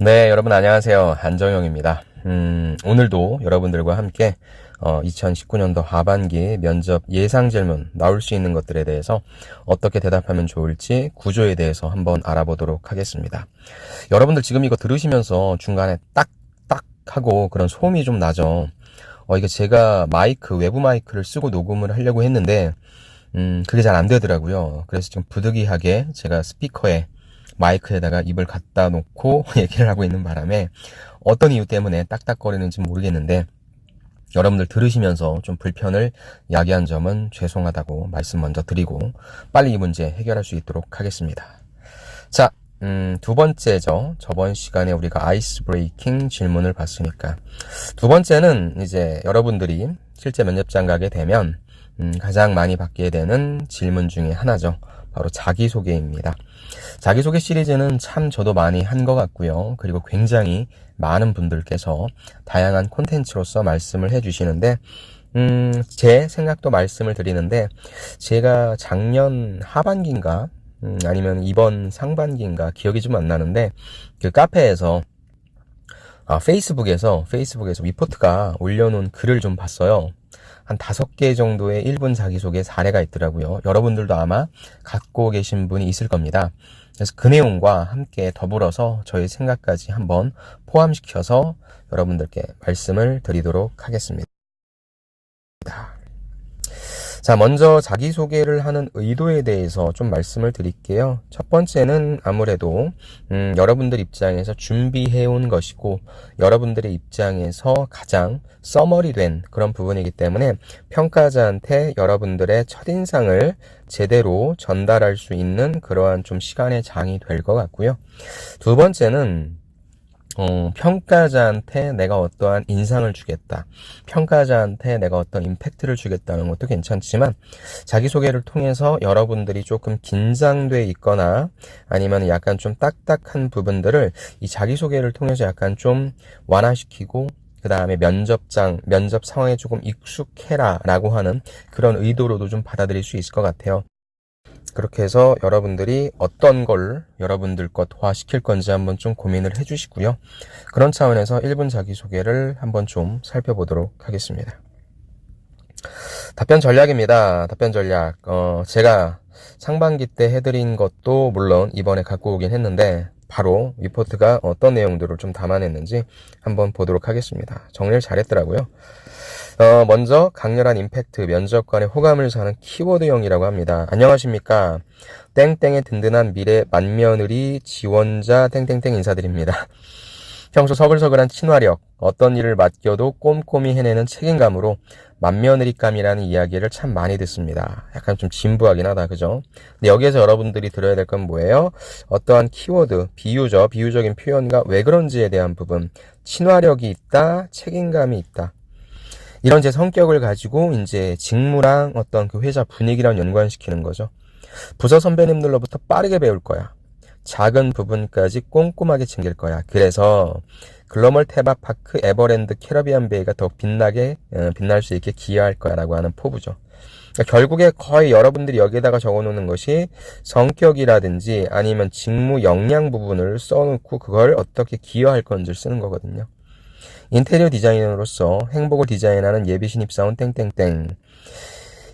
네, 여러분 안녕하세요. 안정영입니다. 오늘도 여러분들과 함께 2019년도 하반기 면접 예상 질문 나올 수 있는 것들에 대해서 어떻게 대답하면 좋을지 구조에 대해서 한번 알아보도록 하겠습니다. 여러분들 지금 이거 들으시면서 중간에 딱딱 하고 그런 소음이 좀 나죠. 이게 제가 외부 마이크를 쓰고 녹음을 하려고 했는데 그게 잘 안 되더라고요. 그래서 지금 부득이하게 제가 스피커에 마이크에다가 입을 갖다 놓고 얘기를 하고 있는 바람에 어떤 이유 때문에 딱딱거리는지 모르겠는데 여러분들 들으시면서 좀 불편을 야기한 점은 죄송하다고 말씀 먼저 드리고 빨리 이 문제 해결할 수 있도록 하겠습니다. 자, 두 번째죠. 저번 시간에 우리가 아이스 브레이킹 질문을 봤으니까 두 번째는 이제 여러분들이 실제 면접장 가게 되면 가장 많이 받게 되는 질문 중에 하나죠. 바로 자기소개입니다. 자기소개 시리즈는 참 저도 많이 한 것 같고요. 그리고 굉장히 많은 분들께서 다양한 콘텐츠로서 말씀을 해주시는데 제 생각도 말씀을 드리는데 제가 작년 하반기인가 아니면 이번 상반기인가 기억이 좀 안 나는데 그 카페에서 페이스북에서 위포트가 올려놓은 글을 좀 봤어요. 한 5개 정도의 1분 자기소개 사례가 있더라고요. 여러분들도 아마 갖고 계신 분이 있을 겁니다. 그래서 그 내용과 함께 더불어서 저희 생각까지 한번 포함시켜서 여러분들께 말씀을 드리도록 하겠습니다. 자, 먼저 자기소개를 하는 의도에 대해서 좀 말씀을 드릴게요. 첫 번째는 아무래도 여러분들 입장에서 준비해온 것이고 여러분들의 입장에서 가장 서머리된 그런 부분이기 때문에 평가자한테 여러분들의 첫인상을 제대로 전달할 수 있는 그러한 좀 시간의 장이 될 것 같고요. 두 번째는 평가자한테 내가 어떠한 인상을 주겠다. 평가자한테 내가 어떤 임팩트를 주겠다는 것도 괜찮지만 자기소개를 통해서 여러분들이 조금 긴장돼 있거나 아니면 약간 좀 딱딱한 부분들을 이 자기소개를 통해서 약간 좀 완화시키고 그 다음에 면접 상황에 조금 익숙해라 라고 하는 그런 의도로도 좀 받아들일 수 있을 것 같아요. 그렇게 해서 여러분들이 어떤 걸 여러분들 것화 시킬 건지 한번 좀 고민을 해주시고요. 그런 차원에서 1분 자기소개를 한번 좀 살펴보도록 하겠습니다. 답변 전략입니다. 답변 전략. 제가 상반기 때 해드린 것도 물론 이번에 갖고 오긴 했는데 바로 리포트가 어떤 내용들을 좀 담아냈는지 한번 보도록 하겠습니다. 정리를 잘했더라고요. 먼저 강렬한 임팩트, 면접관의 호감을 사는 키워드형이라고 합니다. 안녕하십니까. 땡땡의 든든한 미래 맏며느리 지원자 땡땡땡 인사드립니다. 평소 서글서글한 친화력, 어떤 일을 맡겨도 꼼꼼히 해내는 책임감으로 맏며느리감이라는 이야기를 참 많이 듣습니다. 약간 좀 진부하긴 하다, 그죠? 근데 여기에서 여러분들이 들어야 될 건 뭐예요? 어떠한 키워드, 비유적인 표현과 왜 그런지에 대한 부분, 친화력이 있다, 책임감이 있다. 이런 제 성격을 가지고 이제 직무랑 어떤 그 회사 분위기랑 연관시키는 거죠. 부서 선배님들로부터 빠르게 배울 거야. 작은 부분까지 꼼꼼하게 챙길 거야. 그래서 글로벌 테마파크 에버랜드 캐러비안 베이가 더욱 빛날 수 있게 기여할 거야 라고 하는 포부죠. 그러니까 결국에 거의 여러분들이 여기에다가 적어놓는 것이 성격이라든지 아니면 직무 역량 부분을 써놓고 그걸 어떻게 기여할 건지를 쓰는 거거든요. 인테리어 디자이너로서 행복을 디자인하는 예비 신입사원 땡땡땡.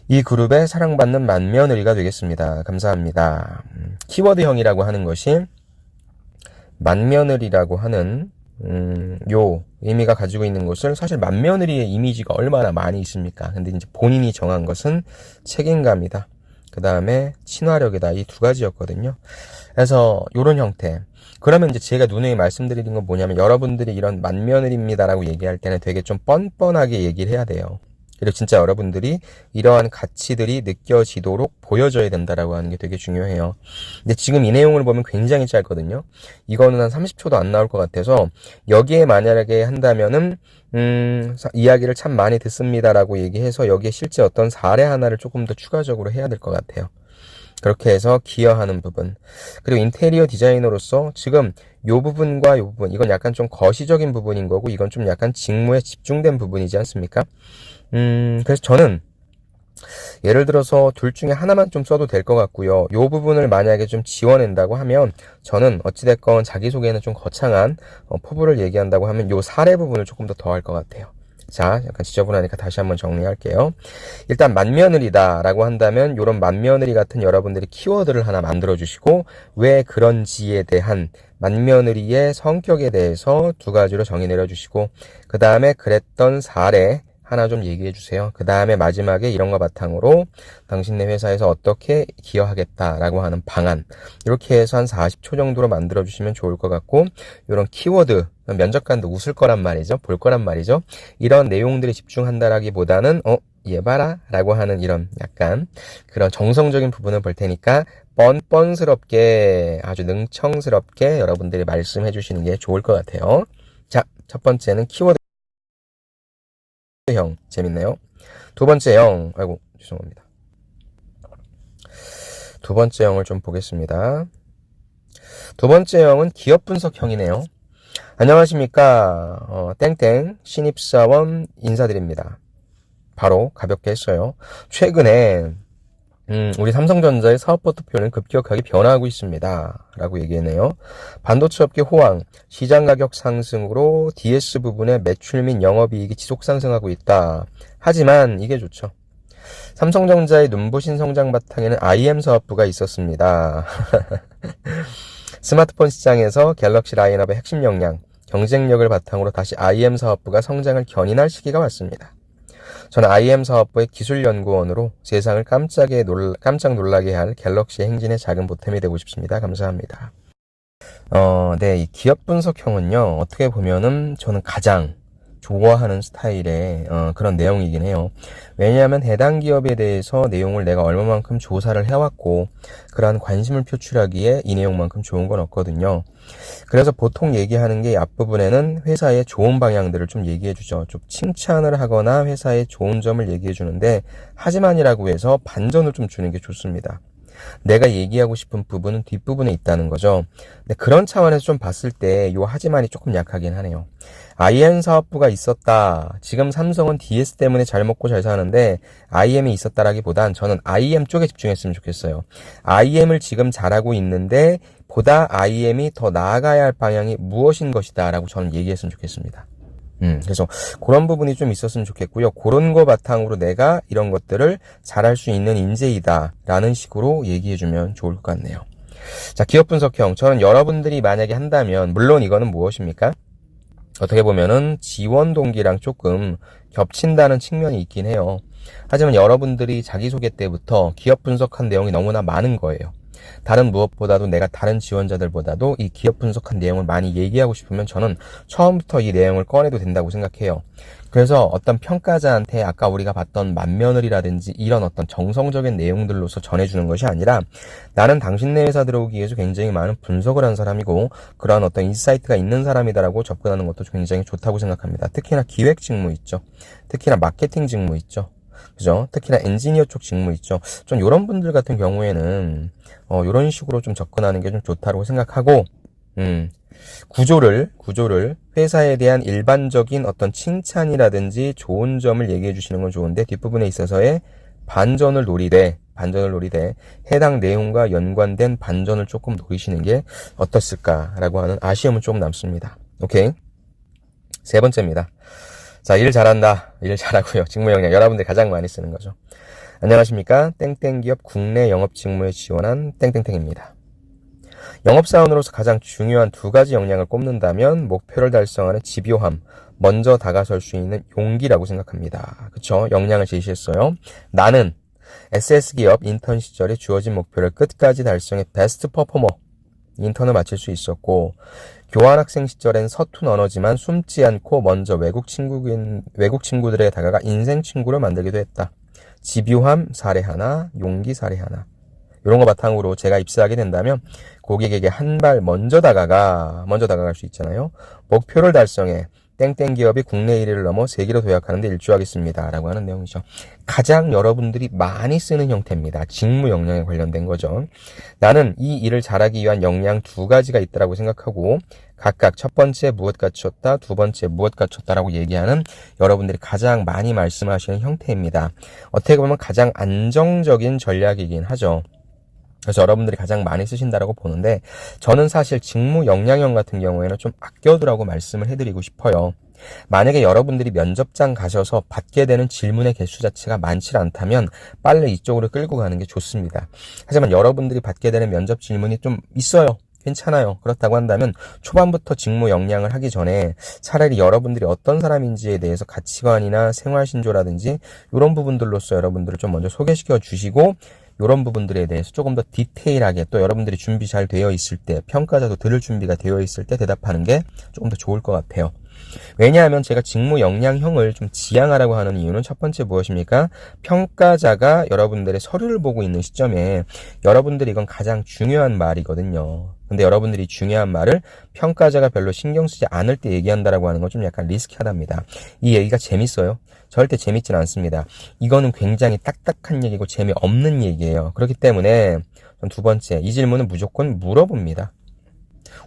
이 그룹의 사랑받는 맏며느리가 되겠습니다. 감사합니다. 키워드형이라고 하는 것이 맏며느리라고 하는 요 의미가 가지고 있는 것을 사실 맏며느리의 이미지가 얼마나 많이 있습니까? 근데 이제 본인이 정한 것은 책임감이다. 그 다음에 친화력이다. 이 두 가지였거든요. 그래서 요런 형태. 그러면 이제 제가 누누이 말씀드리는 건 뭐냐면 여러분들이 이런 맏며느리입니다라고 얘기할 때는 되게 좀 뻔뻔하게 얘기를 해야 돼요. 그리고 진짜 여러분들이 이러한 가치들이 느껴지도록 보여줘야 된다라고 하는 게 되게 중요해요. 근데 지금 이 내용을 보면 굉장히 짧거든요. 이거는 한 30초도 안 나올 것 같아서 여기에 만약에 한다면은 이야기를 참 많이 듣습니다라고 얘기해서 여기에 실제 어떤 사례 하나를 조금 더 추가적으로 해야 될 것 같아요. 그렇게 해서 기여하는 부분. 그리고 인테리어 디자이너로서 지금 요 부분과 요 부분, 이건 약간 좀 거시적인 부분인 거고, 이건 좀 약간 직무에 집중된 부분이지 않습니까? 그래서 저는 예를 들어서 둘 중에 하나만 좀 써도 될 것 같고요. 요 부분을 만약에 좀 지워낸다고 하면 저는 어찌됐건 자기소개에는 좀 거창한 포부를 얘기한다고 하면 요 사례 부분을 조금 더 더할 것 같아요. 자, 약간 지저분하니까 다시 한번 정리할게요. 일단 맏며느리다 라고 한다면 요런 맏며느리 같은 여러분들이 키워드를 하나 만들어 주시고 왜 그런지에 대한 맏며느리의 성격에 대해서 두 가지로 정의 내려주시고 그 다음에 그랬던 사례 하나 좀 얘기해 주세요. 그 다음에 마지막에 이런 거 바탕으로 당신네 회사에서 어떻게 기여하겠다라고 하는 방안 이렇게 해서 한 40초 정도로 만들어 주시면 좋을 것 같고 이런 키워드 면접관도 웃을 거란 말이죠. 볼 거란 말이죠. 이런 내용들에 집중한다라기보다는 얘 봐라 라고 하는 이런 약간 그런 정성적인 부분을 볼 테니까 뻔뻔스럽게 아주 능청스럽게 여러분들이 말씀해 주시는 게 좋을 것 같아요. 자, 첫 번째는 키워드 형 재밌네요. 두 번째 형 아이고 죄송합니다. 두 번째 형을 좀 보겠습니다. 두 번째 형은 기업 분석형이네요. 안녕하십니까. 땡땡 신입사원 인사드립니다. 바로 가볍게 했어요. 최근에 우리 삼성전자의 사업 포트폴리오는 급격하게 변화하고 있습니다. 라고 얘기했네요. 반도체 업계 호황, 시장 가격 상승으로 DS 부분의 매출 및 영업이익이 지속 상승하고 있다. 하지만 이게 좋죠. 삼성전자의 눈부신 성장 바탕에는 IM 사업부가 있었습니다. 스마트폰 시장에서 갤럭시 라인업의 핵심 역량, 경쟁력을 바탕으로 다시 IM 사업부가 성장을 견인할 시기가 왔습니다. 저는 IM 사업부의 기술연구원으로 세상을 깜짝 놀라게 할 갤럭시 행진의 작은 보탬이 되고 싶습니다. 감사합니다. 네, 이 기업 분석형은요, 어떻게 보면은 저는 가장 좋아하는 스타일의 그런 내용이긴 해요. 왜냐하면 해당 기업에 대해서 내용을 내가 얼마만큼 조사를 해왔고 그러한 관심을 표출하기에 이 내용만큼 좋은 건 없거든요. 그래서 보통 얘기하는 게 앞부분에는 회사의 좋은 방향들을 좀 얘기해 주죠. 좀 칭찬을 하거나 회사의 좋은 점을 얘기해 주는데 하지만이라고 해서 반전을 좀 주는 게 좋습니다. 내가 얘기하고 싶은 부분은 뒷부분에 있다는 거죠. 근데 그런 차원에서 좀 봤을 때 요 하지만이 조금 약하긴 하네요. IM 사업부가 있었다. 지금 삼성은 DS 때문에 잘 먹고 잘 사는데 IM이 있었다라기보단 저는 IM 쪽에 집중했으면 좋겠어요. IM을 지금 잘하고 있는데 보다 IM이 더 나아가야 할 방향이 무엇인 것이다 라고 저는 얘기했으면 좋겠습니다. 그래서 그런 부분이 좀 있었으면 좋겠고요. 그런 거 바탕으로 내가 이런 것들을 잘할 수 있는 인재이다 라는 식으로 얘기해주면 좋을 것 같네요. 자, 기업 분석형. 저는 여러분들이 만약에 한다면 물론 이거는 무엇입니까? 어떻게 보면은 지원 동기랑 조금 겹친다는 측면이 있긴 해요. 하지만 여러분들이 자기소개 때부터 기업 분석한 내용이 너무나 많은 거예요. 다른 무엇보다도 내가 다른 지원자들보다도 이 기업 분석한 내용을 많이 얘기하고 싶으면 저는 처음부터 이 내용을 꺼내도 된다고 생각해요. 그래서 어떤 평가자한테 아까 우리가 봤던 맏며느리라든지 이런 어떤 정성적인 내용들로서 전해주는 것이 아니라 나는 당신네 회사 들어오기 위해서 굉장히 많은 분석을 한 사람이고 그러한 어떤 인사이트가 있는 사람이다라고 접근하는 것도 굉장히 좋다고 생각합니다. 특히나 기획 직무 있죠. 특히나 마케팅 직무 있죠. 그죠? 특히나 엔지니어 쪽 직무 있죠. 좀 이런 분들 같은 경우에는 이런 식으로 좀 접근하는 게 좀 좋다고 생각하고 구조를 회사에 대한 일반적인 어떤 칭찬이라든지 좋은 점을 얘기해 주시는 건 좋은데 뒷부분에 있어서의 반전을 노리되 해당 내용과 연관된 반전을 조금 노리시는 게 어떻을까라고 하는 아쉬움은 조금 남습니다. 오케이. 세 번째입니다. 자, 일 잘한다. 일 잘하고요. 직무 역량. 여러분들이 가장 많이 쓰는 거죠. 안녕하십니까. 땡땡기업 국내 영업 직무에 지원한 땡땡땡입니다. 영업사원으로서 가장 중요한 두 가지 역량을 꼽는다면 목표를 달성하는 집요함, 먼저 다가설 수 있는 용기라고 생각합니다. 그쵸? 역량을 제시했어요. 나는 SS기업 인턴 시절에 주어진 목표를 끝까지 달성해 베스트 퍼포머, 인턴을 마칠 수 있었고 교환학생 시절엔 서툰 언어지만 숨지 않고 먼저 외국 친구들에게 다가가 인생 친구를 만들기도 했다. 집요함 사례 하나, 용기 사례 하나. 이런 거 바탕으로 제가 입사하게 된다면 고객에게 한 발 먼저 다가갈 수 있잖아요. 목표를 달성해 땡땡 기업이 국내 1위를 넘어 세계로 도약하는 데 일조하겠습니다. 라고 하는 내용이죠. 가장 여러분들이 많이 쓰는 형태입니다. 직무 역량에 관련된 거죠. 나는 이 일을 잘하기 위한 역량 두 가지가 있다고 생각하고 각각 첫 번째 무엇 갖췄다, 두 번째 무엇 갖췄다라고 얘기하는 여러분들이 가장 많이 말씀하시는 형태입니다. 어떻게 보면 가장 안정적인 전략이긴 하죠. 그래서 여러분들이 가장 많이 쓰신다라고 보는데 저는 사실 직무 역량형 같은 경우에는 좀 아껴두라고 말씀을 해드리고 싶어요. 만약에 여러분들이 면접장 가셔서 받게 되는 질문의 개수 자체가 많지 않다면 빨리 이쪽으로 끌고 가는 게 좋습니다. 하지만 여러분들이 받게 되는 면접 질문이 좀 있어요. 괜찮아요. 그렇다고 한다면 초반부터 직무 역량을 하기 전에 차라리 여러분들이 어떤 사람인지에 대해서 가치관이나 생활신조라든지 이런 부분들로서 여러분들을 좀 먼저 소개시켜 주시고 이런 부분들에 대해서 조금 더 디테일하게 또 여러분들이 준비 잘 되어 있을 때 평가자도 들을 준비가 되어 있을 때 대답하는 게 조금 더 좋을 것 같아요. 왜냐하면 제가 직무 역량형을 좀 지향하라고 하는 이유는 첫 번째 무엇입니까? 평가자가 여러분들의 서류를 보고 있는 시점에 여러분들이 이건 가장 중요한 말이거든요. 근데 여러분들이 중요한 말을 평가자가 별로 신경 쓰지 않을 때 얘기한다라고 하는 건 좀 약간 리스키하답니다. 이 얘기가 재밌어요? 절대 재밌진 않습니다. 이거는 굉장히 딱딱한 얘기고 재미없는 얘기예요. 그렇기 때문에 두 번째, 이 질문은 무조건 물어봅니다.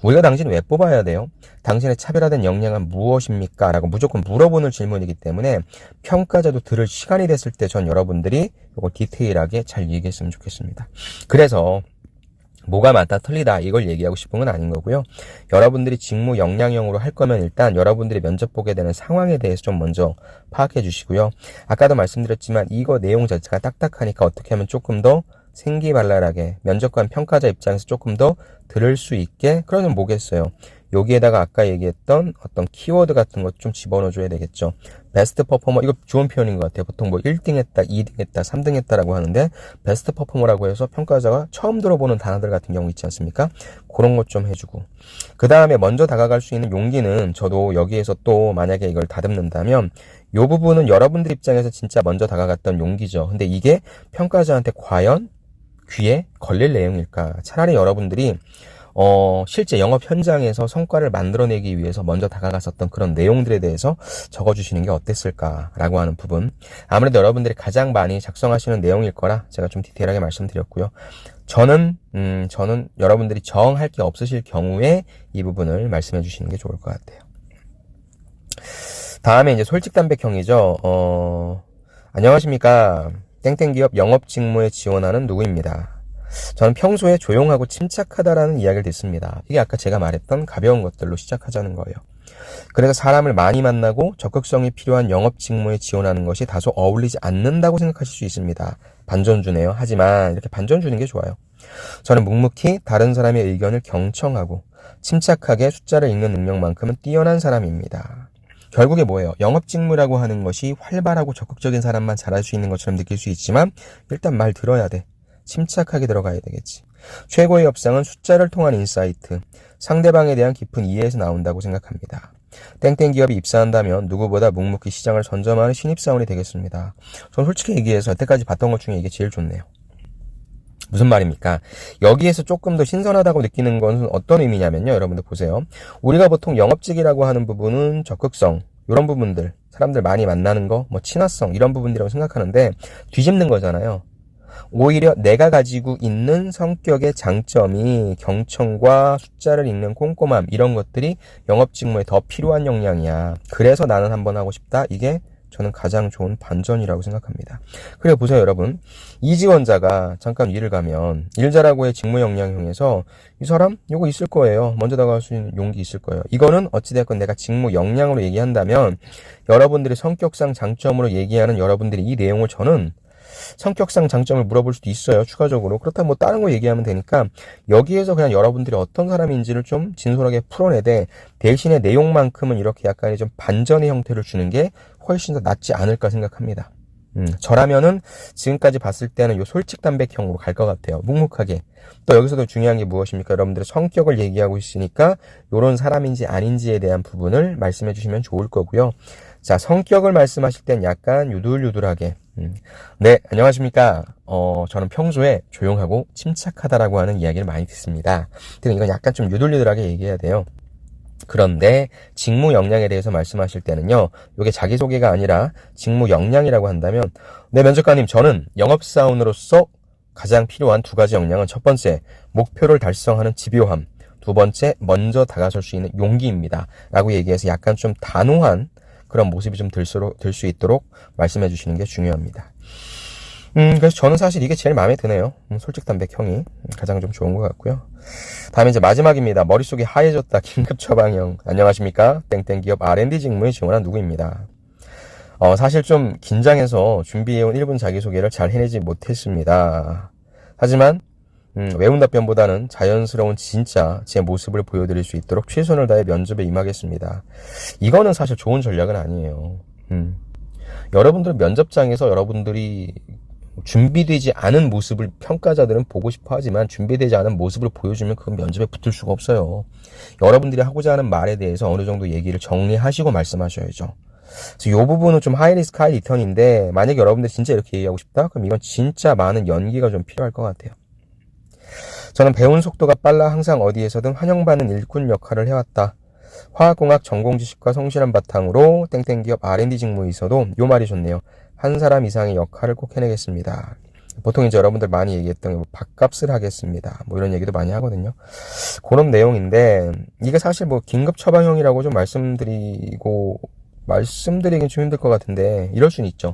우리가 당신 왜 뽑아야 돼요? 당신의 차별화된 역량은 무엇입니까? 라고 무조건 물어보는 질문이기 때문에 평가자도 들을 시간이 됐을 때 전 여러분들이 이거 디테일하게 잘 얘기했으면 좋겠습니다. 그래서 뭐가 맞다 틀리다 이걸 얘기하고 싶은 건 아닌 거고요. 여러분들이 직무 역량형으로 할 거면 일단 여러분들이 면접 보게 되는 상황에 대해서 좀 먼저 파악해 주시고요. 아까도 말씀드렸지만 이거 내용 자체가 딱딱하니까 어떻게 하면 조금 더 생기발랄하게 면접관 평가자 입장에서 조금 더 들을 수 있게 그러면 뭐겠어요. 여기에다가 아까 얘기했던 어떤 키워드 같은 것 좀 집어넣어줘야 되겠죠. 베스트 퍼포머 이거 좋은 표현인 것 같아요. 보통 뭐 1등 했다, 2등 했다, 3등 했다라고 하는데 베스트 퍼포머라고 해서 평가자가 처음 들어보는 단어들 같은 경우 있지 않습니까? 그런 것 좀 해주고 그 다음에 먼저 다가갈 수 있는 용기는 저도 여기에서 또 만약에 이걸 다듬는다면 이 부분은 여러분들 입장에서 진짜 먼저 다가갔던 용기죠. 근데 이게 평가자한테 과연 귀에 걸릴 내용일까? 차라리 여러분들이 실제 영업 현장에서 성과를 만들어내기 위해서 먼저 다가갔었던 그런 내용들에 대해서 적어주시는 게 어땠을까라고 하는 부분. 아무래도 여러분들이 가장 많이 작성하시는 내용일 거라 제가 좀 디테일하게 말씀드렸고요. 저는 여러분들이 정할 게 없으실 경우에 이 부분을 말씀해 주시는 게 좋을 것 같아요. 다음에 이제 솔직담백형이죠. 안녕하십니까. 땡땡 기업 영업 직무에 지원하는 누구입니다. 저는 평소에 조용하고 침착하다라는 이야기를 듣습니다. 이게 아까 제가 말했던 가벼운 것들로 시작하자는 거예요. 그래서 사람을 많이 만나고 적극성이 필요한 영업 직무에 지원하는 것이 다소 어울리지 않는다고 생각하실 수 있습니다. 반전 주네요. 하지만 이렇게 반전 주는 게 좋아요. 저는 묵묵히 다른 사람의 의견을 경청하고 침착하게 숫자를 읽는 능력만큼은 뛰어난 사람입니다. 결국에 뭐예요? 영업 직무라고 하는 것이 활발하고 적극적인 사람만 잘할 수 있는 것처럼 느낄 수 있지만 일단 말 들어야 돼. 침착하게 들어가야 되겠지. 최고의 협상은 숫자를 통한 인사이트, 상대방에 대한 깊은 이해에서 나온다고 생각합니다. 땡땡 기업이 입사한다면 누구보다 묵묵히 시장을 선점하는 신입사원이 되겠습니다. 전 솔직히 얘기해서 여태까지 봤던 것 중에 이게 제일 좋네요. 무슨 말입니까? 여기에서 조금 더 신선하다고 느끼는 것은 어떤 의미냐면요. 여러분들 보세요. 우리가 보통 영업직이라고 하는 부분은 적극성, 이런 부분들, 사람들 많이 만나는 거, 뭐 친화성 이런 부분이라고 생각하는데 뒤집는 거잖아요. 오히려 내가 가지고 있는 성격의 장점이 경청과 숫자를 읽는 꼼꼼함 이런 것들이 영업 직무에 더 필요한 역량이야. 그래서 나는 한번 하고 싶다. 이게 저는 가장 좋은 반전이라고 생각합니다. 그래 보세요 여러분. 이 지원자가 잠깐 일을 가면 일 잘하고의 직무 역량형에서 이 사람 요거 있을 거예요. 먼저 다가갈 수 있는 용기 있을 거예요. 이거는 어찌됐건 내가 직무 역량으로 얘기한다면 여러분들의 성격상 장점으로 얘기하는 여러분들이 이 내용을 저는 성격상 장점을 물어볼 수도 있어요. 추가적으로. 그렇다면 뭐 다른 거 얘기하면 되니까 여기에서 그냥 여러분들이 어떤 사람인지를 좀 진솔하게 풀어내되 대신에 내용만큼은 이렇게 약간의 좀 반전의 형태를 주는 게 훨씬 더 낫지 않을까 생각합니다. 저라면은 지금까지 봤을 때는 요 솔직담백형으로 갈 것 같아요. 묵묵하게. 또 여기서도 중요한 게 무엇입니까? 여러분들의 성격을 얘기하고 있으니까 요런 사람인지 아닌지에 대한 부분을 말씀해 주시면 좋을 거고요. 자, 성격을 말씀하실 땐 약간 유들유들하게. 네, 안녕하십니까. 저는 평소에 조용하고 침착하다라고 하는 이야기를 많이 듣습니다. 근데 이건 약간 좀 유들유들하게 얘기해야 돼요. 그런데 직무 역량에 대해서 말씀하실 때는요, 이게 자기소개가 아니라 직무 역량이라고 한다면, 네, 면접관님, 저는 영업사원으로서 가장 필요한 두 가지 역량은 첫 번째, 목표를 달성하는 집요함. 두 번째, 먼저 다가설 수 있는 용기입니다. 라고 얘기해서 약간 좀 단호한 그런 모습이 좀 들 수 있도록 말씀해 주시는 게 중요합니다. 그래서 저는 사실 이게 제일 마음에 드네요. 솔직담백형이 가장 좀 좋은 것 같고요. 다음에 이제 마지막입니다. 머릿속이 하얘졌다. 긴급 처방형. 안녕하십니까? 땡땡 기업 R&D 직무에 지원한 누구입니다. 사실 좀 긴장해서 준비해온 1분 자기소개를 잘 해내지 못했습니다. 하지만 외운 답변보다는 자연스러운 진짜 제 모습을 보여드릴 수 있도록 최선을 다해 면접에 임하겠습니다. 이거는 사실 좋은 전략은 아니에요. 여러분들 면접장에서 여러분들이 준비되지 않은 모습을 평가자들은 보고 싶어 하지만 준비되지 않은 모습을 보여주면 그건 면접에 붙을 수가 없어요. 여러분들이 하고자 하는 말에 대해서 어느 정도 얘기를 정리하시고 말씀하셔야죠. 그래서 이 부분은 좀 하이 리스크 하이 리턴인데, 만약에 여러분들이 진짜 이렇게 얘기하고 싶다? 그럼 이건 진짜 많은 연기가 좀 필요할 것 같아요. 저는 배운 속도가 빨라 항상 어디에서든 환영받는 일꾼 역할을 해왔다. 화학공학 전공 지식과 성실한 바탕으로 땡땡 기업 R&D 직무에 있어도 요 말이 좋네요. 한 사람 이상의 역할을 꼭 해내겠습니다. 보통 이제 여러분들 많이 얘기했던 밥값을 하겠습니다. 뭐 이런 얘기도 많이 하거든요. 그런 내용인데, 이게 사실 뭐 긴급 처방형이라고 좀 말씀드리긴 좀 힘들 것 같은데, 이럴 수는 있죠.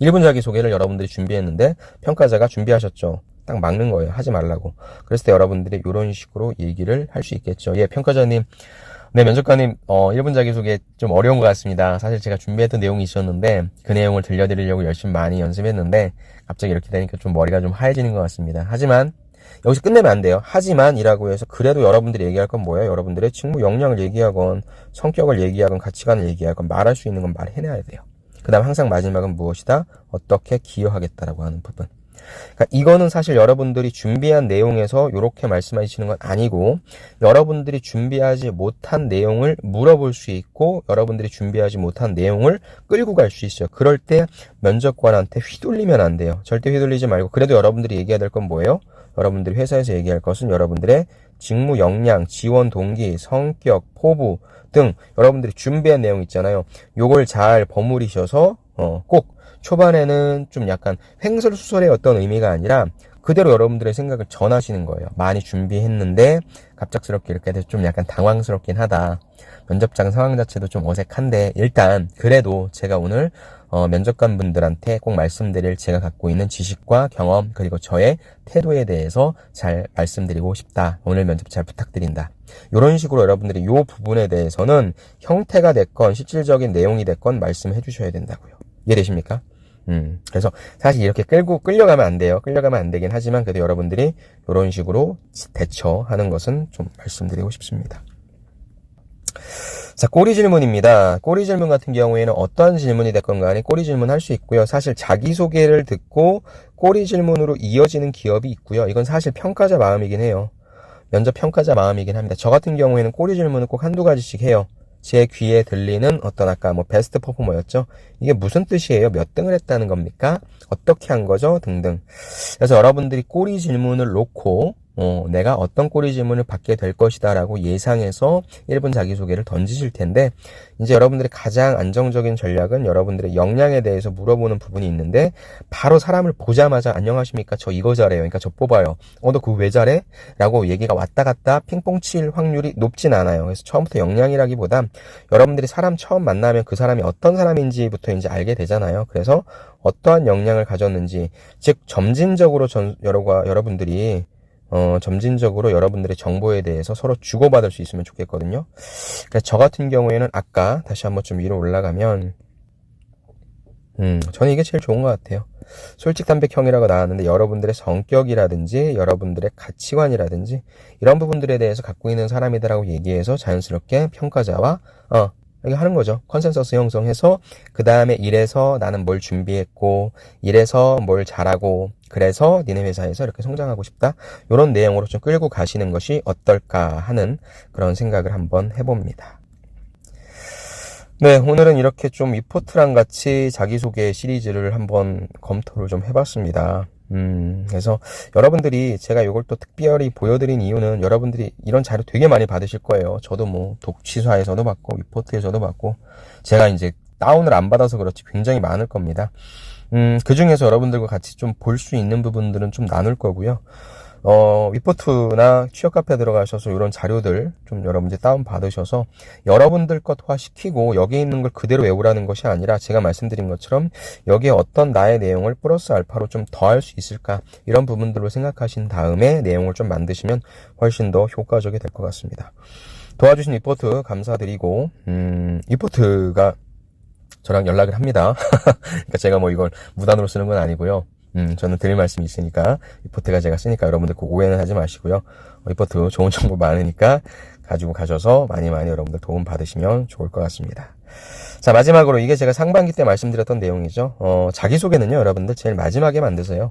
1분 자기소개를 여러분들이 준비했는데 평가자가 준비하셨죠. 딱 막는 거예요. 하지 말라고. 그랬을 때 여러분들이 이런 식으로 얘기를 할 수 있겠죠. 예, 평가자님. 네, 면접관님, 1분 자기소개 좀 어려운 것 같습니다. 사실 제가 준비했던 내용이 있었는데, 그 내용을 들려드리려고 열심히 많이 연습했는데, 갑자기 이렇게 되니까 좀 머리가 좀 하얘지는 것 같습니다. 하지만, 여기서 끝내면 안 돼요. 하지만이라고 해서 그래도 여러분들이 얘기할 건 뭐예요? 여러분들의 직무 역량을 얘기하건, 성격을 얘기하건, 가치관을 얘기하건, 말할 수 있는 건 말해내야 돼요. 그 다음 항상 마지막은 무엇이다? 어떻게 기여하겠다라고 하는 부분. 그러니까 이거는 사실 여러분들이 준비한 내용에서 이렇게 말씀하시는 건 아니고, 여러분들이 준비하지 못한 내용을 물어볼 수 있고, 여러분들이 준비하지 못한 내용을 끌고 갈 수 있어요. 그럴 때 면접관한테 휘둘리면 안 돼요. 절대 휘둘리지 말고, 그래도 여러분들이 얘기해야 될 건 뭐예요? 여러분들이 회사에서 얘기할 것은 여러분들의 직무 역량, 지원 동기, 성격, 포부 등 여러분들이 준비한 내용 있잖아요. 요걸 잘 버무리셔서 꼭 초반에는 좀 약간 횡설수설의 어떤 의미가 아니라 그대로 여러분들의 생각을 전하시는 거예요. 많이 준비했는데 갑작스럽게 이렇게 돼서 좀 약간 당황스럽긴 하다. 면접장 상황 자체도 좀 어색한데 일단 그래도 제가 오늘 면접관 분들한테 꼭 말씀드릴 제가 갖고 있는 지식과 경험 그리고 저의 태도에 대해서 잘 말씀드리고 싶다. 오늘 면접 잘 부탁드린다. 이런 식으로 여러분들이 이 부분에 대해서는 형태가 됐건 실질적인 내용이 됐건 말씀해 주셔야 된다고요. 이해되십니까? 그래서 사실 이렇게 끌려가면 안 돼요. 끌려가면 안 되긴 하지만 그래도 여러분들이 이런 식으로 대처하는 것은 좀 말씀드리고 싶습니다. 자, 꼬리 질문입니다. 꼬리 질문 같은 경우에는 어떠한 질문이 됐건 간에 꼬리 질문 할 수 있고요. 사실 자기소개를 듣고 꼬리 질문으로 이어지는 기업이 있고요. 이건 사실 평가자 마음이긴 해요. 면접 평가자 마음이긴 합니다. 저 같은 경우에는 꼬리 질문을 꼭 한두 가지씩 해요. 제 귀에 들리는 어떤 아까 베스트 퍼포머였죠. 이게 무슨 뜻이에요? 몇 등을 했다는 겁니까? 어떻게 한 거죠? 등등. 그래서 여러분들이 꼬리 질문을 놓고 내가 어떤 꼬리 질문을 받게 될 것이다 라고 예상해서 1분 자기소개를 던지실 텐데, 이제 여러분들의 가장 안정적인 전략은 여러분들의 역량에 대해서 물어보는 부분이 있는데, 바로 사람을 보자마자 안녕하십니까? 저 이거 잘해요. 그러니까 저 뽑아요. 너 그거 왜 잘해? 라고 얘기가 왔다 갔다 핑퐁 칠 확률이 높진 않아요. 그래서 처음부터 역량이라기보다 여러분들이 사람 처음 만나면 그 사람이 어떤 사람인지부터 이제 알게 되잖아요. 그래서 어떠한 역량을 가졌는지, 즉 점진적으로 여러분들이 점진적으로 여러분들의 정보에 대해서 서로 주고받을 수 있으면 좋겠거든요. 그래서 저 같은 경우에는 아까 다시 한번 좀 위로 올라가면, 저는 이게 제일 좋은 것 같아요. 솔직담백형이라고 나왔는데 여러분들의 성격이라든지 여러분들의 가치관이라든지 이런 부분들에 대해서 갖고 있는 사람이다라고 얘기해서 자연스럽게 평가자와 이렇게 하는 거죠. 컨센서스 형성해서 그 다음에 이래서 나는 뭘 준비했고 이래서 뭘 잘하고 그래서 니네 회사에서 이렇게 성장하고 싶다. 이런 내용으로 좀 끌고 가시는 것이 어떨까 하는 그런 생각을 한번 해봅니다. 네, 오늘은 이렇게 좀 리포트랑 같이 자기소개 시리즈를 한번 검토를 좀 해봤습니다. 그래서 여러분들이 제가 이걸 또 특별히 보여드린 이유는 여러분들이 이런 자료 되게 많이 받으실 거예요. 저도 뭐 독취사에서도 받고 위포트에서도 받고 제가 이제 다운을 안 받아서 그렇지 굉장히 많을 겁니다. 그 중에서 여러분들과 같이 좀 볼 수 있는 부분들은 좀 나눌 거고요. 위포트나 취업 카페 들어가셔서 이런 자료들 좀 여러분들 다운 받으셔서 여러분들 것화 시키고 여기에 있는 걸 그대로 외우라는 것이 아니라 제가 말씀드린 것처럼 여기에 어떤 나의 내용을 플러스 알파로 좀 더할 수 있을까 이런 부분들로 생각하신 다음에 내용을 좀 만드시면 훨씬 더 효과적이 될 것 같습니다. 도와주신 위포트 감사드리고 위포트가 저랑 연락을 합니다. 그러니까 제가 뭐 이걸 무단으로 쓰는 건 아니고요. 저는 드릴 말씀이 있으니까 위포트가 제가 쓰니까 여러분들 그 오해는 하지 마시고요. 위포트 좋은 정보 많으니까 가지고 가셔서 많이 여러분들 도움 받으시면 좋을 것 같습니다. 자, 마지막으로 이게 제가 상반기 때 말씀드렸던 내용이죠. 자기소개는요, 여러분들 제일 마지막에 만드세요.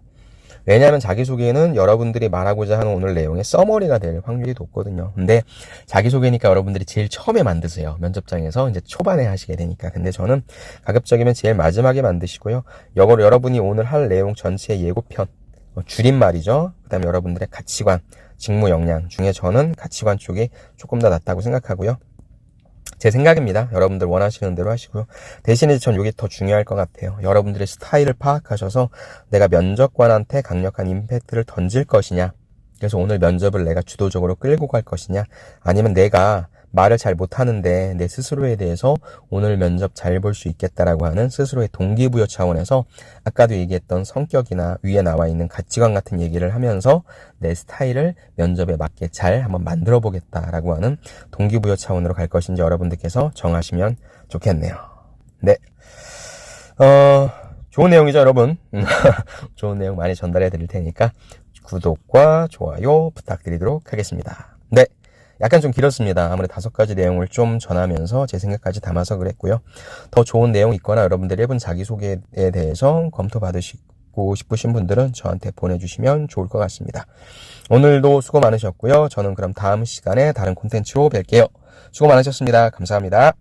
왜냐하면 자기소개는 여러분들이 말하고자 하는 오늘 내용의 서머리가 될 확률이 높거든요. 근데 자기소개니까 여러분들이 제일 처음에 만드세요. 면접장에서 이제 초반에 하시게 되니까. 근데 저는 가급적이면 제일 마지막에 만드시고요. 이걸 여러분이 오늘 할 내용 전체의 예고편, 줄임말이죠. 그 다음에 여러분들의 가치관, 직무 역량 중에 저는 가치관 쪽이 조금 더 낫다고 생각하고요. 제 생각입니다. 여러분들 원하시는 대로 하시고요. 대신에 전 이게 더 중요할 것 같아요. 여러분들의 스타일을 파악하셔서 내가 면접관한테 강력한 임팩트를 던질 것이냐, 그래서 오늘 면접을 내가 주도적으로 끌고 갈 것이냐, 아니면 내가 말을 잘 못하는데 내 스스로에 대해서 오늘 면접 잘 볼 수 있겠다라고 하는 스스로의 동기부여 차원에서 아까도 얘기했던 성격이나 위에 나와 있는 가치관 같은 얘기를 하면서 내 스타일을 면접에 맞게 잘 한번 만들어 보겠다라고 하는 동기부여 차원으로 갈 것인지 여러분들께서 정하시면 좋겠네요. 네. 좋은 내용이죠, 여러분. 좋은 내용 많이 전달해 드릴 테니까 구독과 좋아요 부탁드리도록 하겠습니다. 네. 약간 좀 길었습니다. 아무래도 5가지 내용을 좀 전하면서 제 생각까지 담아서 그랬고요. 더 좋은 내용 있거나 여러분들이 해본 자기소개에 대해서 검토 받으시고 싶으신 분들은 저한테 보내주시면 좋을 것 같습니다. 오늘도 수고 많으셨고요. 저는 그럼 다음 시간에 다른 콘텐츠로 뵐게요. 수고 많으셨습니다. 감사합니다.